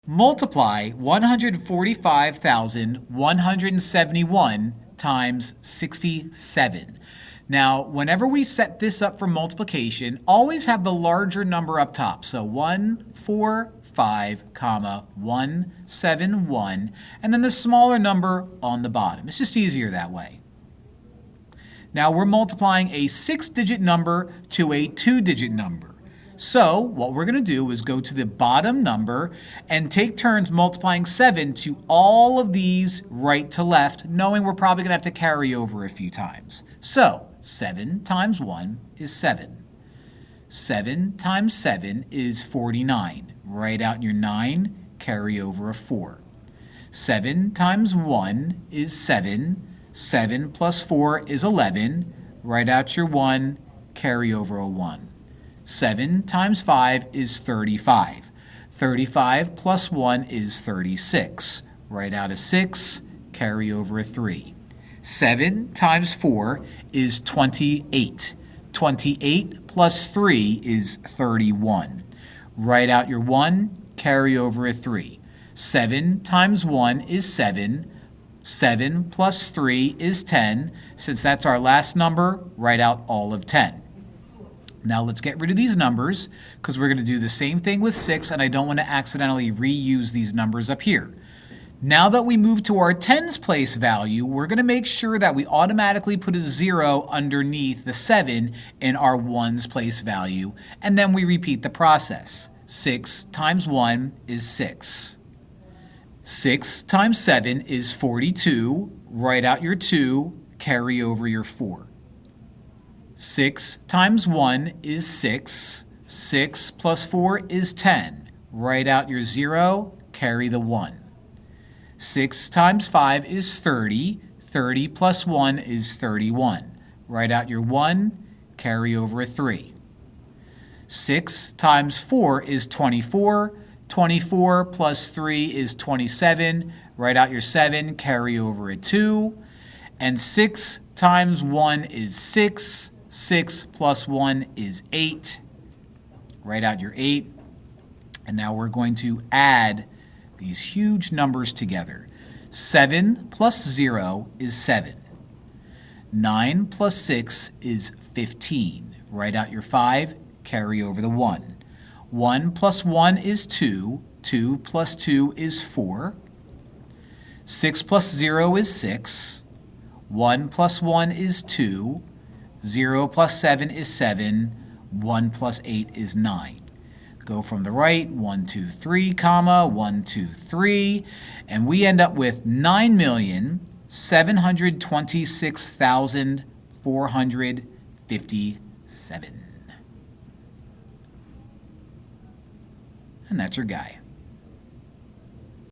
Multiply 145,171 times 67. Now, whenever we set this up for multiplication, always have the larger number up top. So 145, 171, and then the smaller number on the bottom. It's just easier that way. Now we're multiplying a 6-digit number to a 2-digit number. So what we're going to do is go to the bottom number and take turns multiplying 7 to all of these right to left, knowing we're probably going to have to carry over a few times. So 7 times 1 is 7. 7 times 7 is 49. Write out your 9, carry over a 4. 7 times 1 is 7. 7 plus 4 is 11. Write out your 1, carry over a 1. 7 times 5 is 35. 35 plus 1 is 36. Write out a 6, carry over a 3. 7 times 4 is 28. 28 plus 3 is 31. Write out your 1, carry over a 3. 7 times 1 is 7. 7 plus 3 is 10. Since that's our last number, write out all of 10. Now let's get rid of these numbers because we're going to do the same thing with 6 and I don't want to accidentally reuse these numbers up here. Now that we move to our tens place value, we're going to make sure that we automatically put a 0 underneath the 7 in our ones place value, and then we repeat the process. 6 times 1 is 6. 6 times 7 is 42. Write out your 2, carry over your 4. 6 times 1 is 6. 6 plus 4 is 10. Write out your 0, carry the 1. 6 times 5 is 30. 30 plus 1 is 31. Write out your 1, carry over a 3. 6 times 4 is 24. 24 plus 3 is 27. Write out your 7, carry over a 2. And 6 times 1 is 6. 6 plus 1 is 8. Write out your 8. And now we're going to add these huge numbers together. 7 plus 0 is 7. 9 plus 6 is 15. Write out your 5, carry over the 1. 1 plus 1 is 2. 2 plus 2 is 4. 6 plus 0 is 6. 1 plus 1 is 2. 0 plus 7 is 7. 1 plus 8 is 9. Go from the right, 1, 2, 3, 1, 2, 3, and we end up with 9,726,457. And that's your guy.